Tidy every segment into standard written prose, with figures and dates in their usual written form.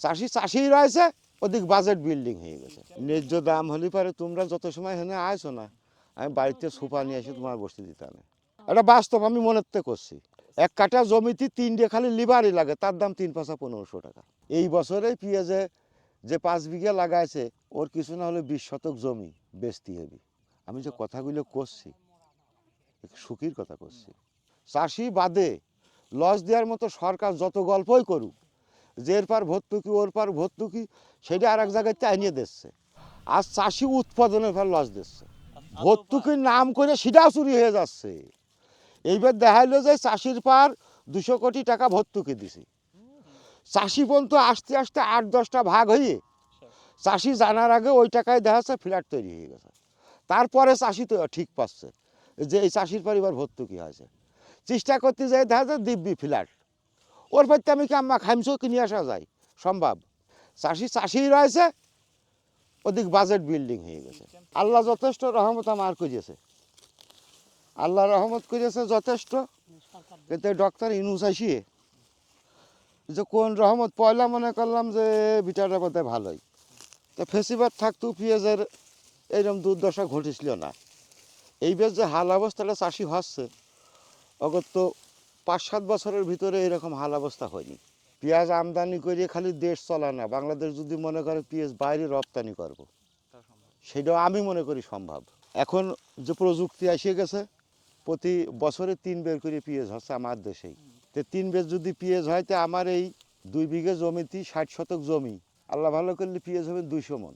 চাষি চাষিই রয়েছে, ওদিক বাজেট বিল্ডিং হয়ে গেছে। ন্যায্য দাম হলে পারে তোমরা যত সময় এখানে আইছো না, আমি বাড়িতে সোফা নিয়ে এসে তোমার বসতে দিতে না। এটা বাস্তব, আমি মনের থেকে করছি। এক কাঠা জমিতে 3টে খালি লিবারই লাগে, তার দাম 3-5-1500 টাকা। এই বছরে পেঁয়াজে যে 5 বিঘা লাগাইছে, ওর কিছু না হলে 20 শতক জমি বেচতে হবে। আমি যে কথাগুলো করছি, সুখীর কথা করছি। চাষি বাদে লস দেওয়ার মতো সরকার যত গল্পই করুক, যে এর পার ভর্তুকি ওর পার ভর্তুকি, সেটা আর এক জায়গায় চাইনিয়ে দিচ্ছে। আর চাষি উৎপাদনের ফলে লস দিচ্ছে, ভর্তুকির নাম করে সেটাও চুরি হয়ে যাচ্ছে। এইবার দেখা হলো যে চাষির পার 200 কোটি টাকা ভর্তুকি দিছি, চাষি পর্যন্ত আস্তে আস্তে 8-10টা ভাগ হয়ে চাষি জানার আগে ওই টাকায় দেখা যাচ্ছে ফ্ল্যাট তৈরি হয়ে গেছে। তারপরে চাষি তো ঠিক পাচ্ছে যে এই চাষির পরিবার ভর্তুকি হয়েছে, চেষ্টা করতে যাই দেখা যায় দিব্যি ফ্ল্যাট। ওর পর আমি কি আম্মা খাইমসও কিনে আসা যায় সম্ভব? চাষি চাষিই রয়েছে, ওদিক বাজেট বিল্ডিং হয়ে গেছে। আল্লাহ যথেষ্ট রহমত আমার করেছে, আল্লাহ রহমত করেছে যথেষ্ট। কিন্তু ডক্টর ইউনূস আসিয়ে যে কোন রহমত পয়লা মনে করলাম যে বিটাটা বোধহয় ভালোই, তো ফেসিবার থাকতো পেঁয়াজের এইরকম দুর্দশা ঘটেছিল না। এইবার যে হাল অবস্থাটা চাষি হচ্ছে, অগত তো 5-7 বছরের ভিতরে এরকম হাল অবস্থা হয়নি। পেঁয়াজ আমদানি করে খালি দেশ চলা না, বাংলাদেশ যদি মনে করে পেঁয়াজ বাইরে রপ্তানি করব, সেটাও আমি মনে করি সম্ভব। এখন যে প্রযুক্তি এসে গেছে, প্রতি বছরে 3 বের করে পেঁয়াজ হচ্ছে আমার দেশেই। তো 3 বের যদি পেঁয়াজ হয়, তো আমার এই 2 বিঘে জমিতে 60 শতক জমি, আল্লাহ ভালো করলে পেঁয়াজ হবে 200 মন।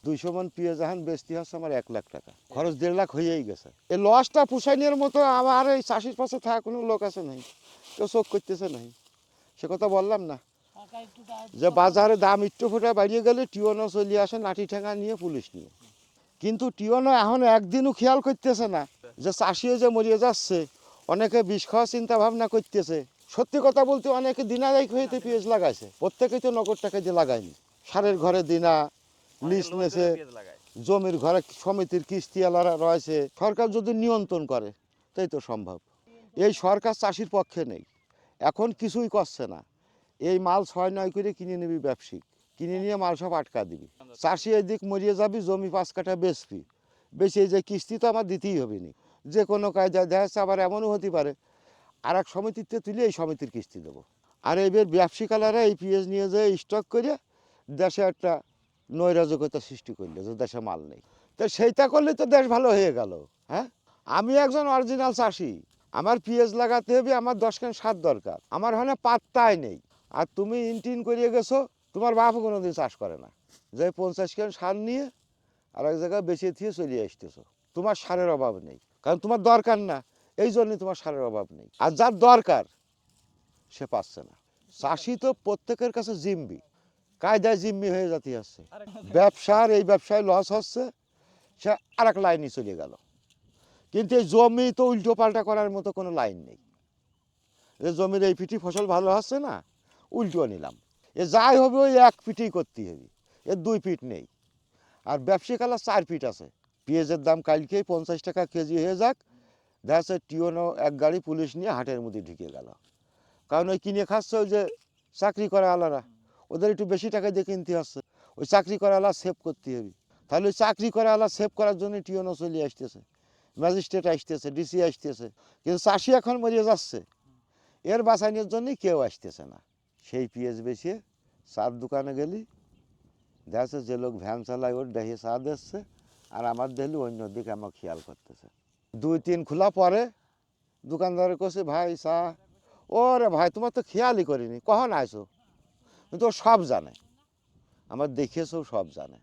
200 মন পেঁয়াজ এখন বেচতে হচ্ছে আমার 1 লাখ টাকা, খরচ 1.5 লাখ হয়েই গেছে। এই লসটা পুষাই নেওয়ার মতো আমার এই চাষির পাশে থাকা কোনো লোক আছে নাই, কেউ চোখ করতেছে নাই। সে কথা বললাম না যে বাজারে দাম একটু ফোটা বাড়িয়ে গেলে টিওনও চলে আসে লাঠি ঠেঙা নিয়ে, পুলিশ নিয়ে। কিন্তু টিওনও এখন একদিনও খেয়াল করতেছে না যে চাষিও যে মরিয়ে যাচ্ছে, অনেকে বিষ খাওয়ার চিন্তা ভাবনা করতেছে। সত্যি কথা বলতে অনেকে দিনাদায়িক হইতে পেঁয়াজ লাগাইছে, প্রত্যেকেই তো নগদ টাকা দিয়ে লাগায়নি। সারের ঘরে দিনা লিজ নেছে, জমির ঘরে সমিতির কিস্তিওয়ালারা রয়েছে। সরকার যদি নিয়ন্ত্রণ করে তাই তো সম্ভব। এই সরকার চাষির পক্ষে নেই, এখন কিছুই করছে না। এই মাল 6-9 করে কিনে নিবি ব্যবসায়িক, কিনে নিয়ে মাল সব আটকা দিবি। চাষি এদিক মরিয়ে যাবি, জমি 5 কাঠা বেচবি, বেশি এই যে কিস্তি তো আমার দিতেই হবে নি। যে কোনো কায়দায় দেখা যাচ্ছে আবার এমনও হতে পারে আর এক সমিতিতে তুলে এই সমিতির কিস্তি দেবো। আর এইবার ব্যবসায়িকালারা এই পেঁয়াজ নিয়ে যায় স্টক করে দেশে একটা নৈরাজকতা সৃষ্টি করলে যে দেশে মাল নেই। তো সেইটা করলে তো দেশ ভালো হয়ে গেল। হ্যাঁ, আমি একজন অরিজিনাল চাষি, আমার পেঁয়াজ লাগাতে হবে, আমার 10 খান সার দরকার, আমার ওখানে পাত্তাই নেই। আর তুমি ইনটিন করিয়ে গেছো, তোমার বাপও কোনোদিন চাষ করে না, যে 50 খান সার নিয়ে আর এক জায়গায় বেঁচে দিয়ে চলে আসতেছো। তোমার সারের অভাব নেই, কারণ তোমার দরকার না, এই জন্যই তোমার সারের অভাব নেই। আর যার দরকার সে পাচ্ছে না। চাষি তো প্রত্যেকের কাছে জিম্মি, কায়দায় জিম্মি হয়ে যাতে আসছে। ব্যবসার এই ব্যবসায় লস হচ্ছে, সে আর এক লাইনে চলে গেল। কিন্তু এই জমি তো উল্টো পাল্টা করার মতো কোনো লাইন নেই। যে জমির এই পিঠি ফসল ভালো হচ্ছে না, উল্টো নিলাম, এ যাই হবে ওই 1 পিঠেই করতে হবে, এর 2 পিঠ নেই। আর ব্যবসায়িক 4 পিঠ আছে। পেঁয়াজের দাম কালকেই 50 টাকা কেজি হয়ে যাক, দেখা যাচ্ছে টিওনো এক গাড়ি পুলিশ নিয়ে হাটের মধ্যে ঢুকে গেল। কারণ ওই কিনে খাচ্ছে ওই যে চাকরি করা আলারা, ওদের একটু বেশি টাকা দিয়ে কিনতে হচ্ছে, ওই চাকরি করা আলা সেভ করতে হবে। তাহলে ওই চাকরি করা আলা সেভ করার জন্য টিওনো চলে আসতেছে, ম্যাজিস্ট্রেট আসতেছে, ডিসি আসতেছে। কিন্তু চাষি এখন মরিয়ে যাচ্ছে, এর বাঁচানোর জন্যই কেউ আসতেছে না। সেই পেঁয়াজ বেশি চার দোকানে গেলি দেখা যাচ্ছে যে লোক ভ্যান চালায় ওর দেখে চা দিচ্ছে, আর আমার দেখলি অন্য দিকে আমার খেয়াল করতেছে। 2-3 খোলা পরে দোকানদারের কাছে, ভাই চা। ওরে ভাই, তোমার তো খেয়ালই করিনি, কখন আইসো। কিন্তু ও সব জানে, আমার দেখেছেও সব জানে।